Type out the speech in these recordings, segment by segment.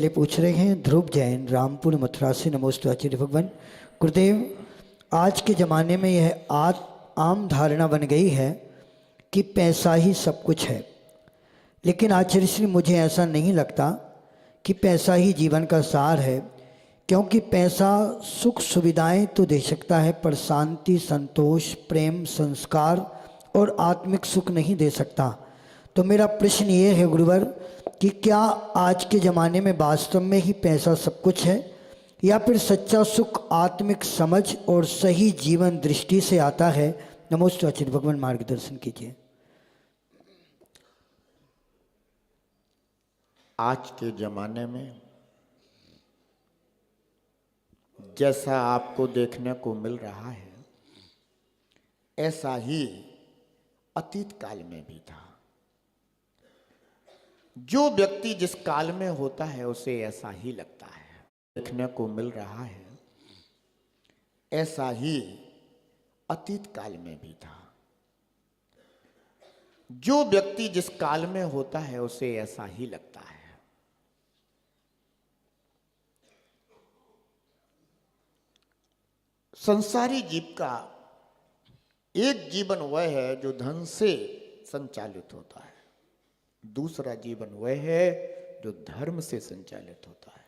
लिए पूछ रहे हैं ध्रुव जैन रामपुर मथुरा से। नमोस्तु आचार्य भगवान। गुरुदेव, आज के ज़माने में यह आम धारणा बन गई है कि पैसा ही सब कुछ है, लेकिन आचार्य श्री मुझे ऐसा नहीं लगता कि पैसा ही जीवन का सार है, क्योंकि पैसा सुख सुविधाएं तो दे सकता है पर शांति, संतोष, प्रेम, संस्कार और आत्मिक सुख नहीं दे सकता। तो मेरा प्रश्न ये है गुरुवर कि क्या आज के ज़माने में वास्तव में ही पैसा सब कुछ है, या फिर सच्चा सुख आत्मिक समझ और सही जीवन दृष्टि से आता है? नमोस्तु आचार्य भगवान, मार्गदर्शन कीजिए। आज के ज़माने में जैसा आपको देखने को मिल रहा है, ऐसा ही अतीत काल में भी था। जो व्यक्ति जिस काल में होता है उसे ऐसा ही लगता है। देखने को मिल रहा है, ऐसा ही अतीत काल में भी था। जो व्यक्ति जिस काल में होता है उसे ऐसा ही लगता है। संसारी जीव का एक जीवन वह है जो धन से संचालित होता है, दूसरा जीवन वह है जो धर्म से संचालित होता है।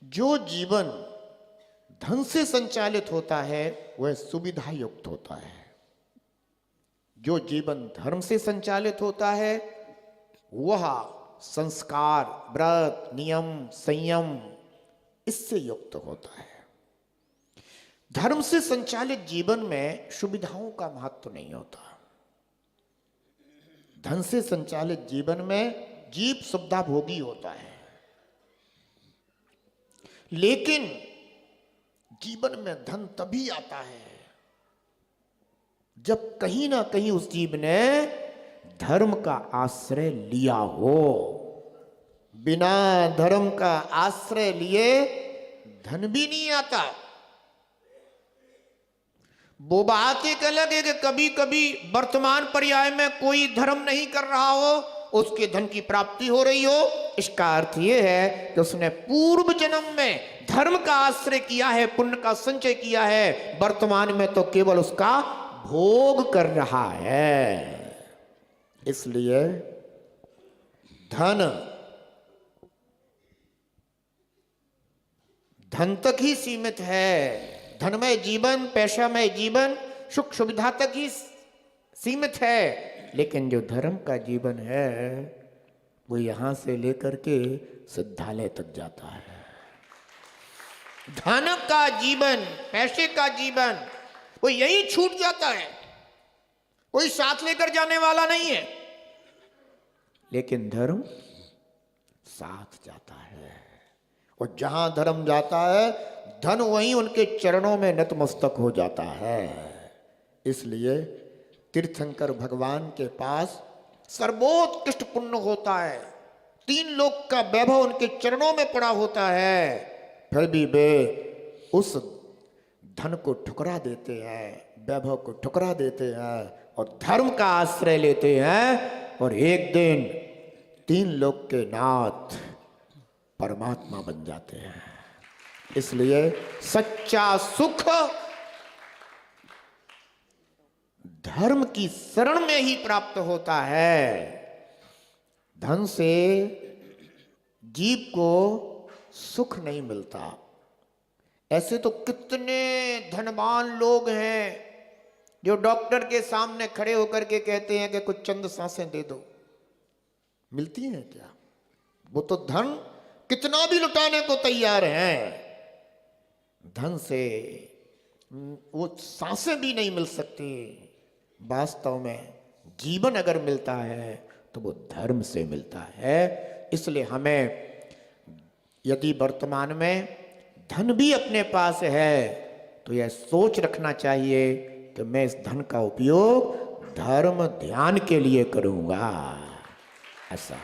जो जीवन धन से संचालित होता है वह सुविधा युक्त होता है। जो जीवन धर्म से संचालित होता है वह संस्कार, व्रत, नियम, संयम इससे युक्त होता है। धर्म से संचालित जीवन में सुविधाओं का महत्व नहीं होता। धन से संचालित जीवन में जीव सुविधा भोगी होता है, लेकिन जीवन में धन तभी आता है जब कहीं ना कहीं उस जीव ने धर्म का आश्रय लिया हो। बिना धर्म का आश्रय लिए धन भी नहीं आता। वो बात एक अलग है कि कभी कभी वर्तमान पर्याय में कोई धर्म नहीं कर रहा हो, उसके धन की प्राप्ति हो रही हो। इसका अर्थ यह है कि उसने पूर्व जन्म में धर्म का आश्रय किया है, पुण्य का संचय किया है, वर्तमान में तो केवल उसका भोग कर रहा है। इसलिए धन तक ही सीमित है। धनमय जीवन, पैसामय जीवन, सुख सुविधा तक ही सीमित है, लेकिन जो धर्म का जीवन है वो यहां से लेकर के सिद्धालय तक जाता है। धन का जीवन, पैसे का जीवन वो यही छूट जाता है, कोई साथ लेकर जाने वाला नहीं है। लेकिन धर्म साथ जाता है, और जहां धर्म जाता है धन वहीं उनके चरणों में नतमस्तक हो जाता है। इसलिए तीर्थंकर भगवान के पास सर्वोत्कृष्ट पुण्य होता है, 3 लोक का वैभव उनके चरणों में पड़ा होता है, फिर भी वे उस धन को ठुकरा देते हैं, वैभव को ठुकरा देते हैं और धर्म का आश्रय लेते हैं, और एक दिन 3 लोक के नाथ परमात्मा बन जाते हैं। इसलिए सच्चा सुख धर्म की शरण में ही प्राप्त होता है। धन से जीव को सुख नहीं मिलता। ऐसे तो कितने धनवान लोग हैं जो डॉक्टर के सामने खड़े होकर के कहते हैं कि कुछ चंद सांसें दे दो। मिलती हैं क्या? वो तो धन कितना भी लुटाने को तैयार हैं, धन से वो सांसें भी नहीं मिल सकती। वास्तव में जीवन अगर मिलता है तो वो धर्म से मिलता है। इसलिए हमें यदि वर्तमान में धन भी अपने पास है तो यह सोच रखना चाहिए कि मैं इस धन का उपयोग धर्म ध्यान के लिए करूंगा। ऐसा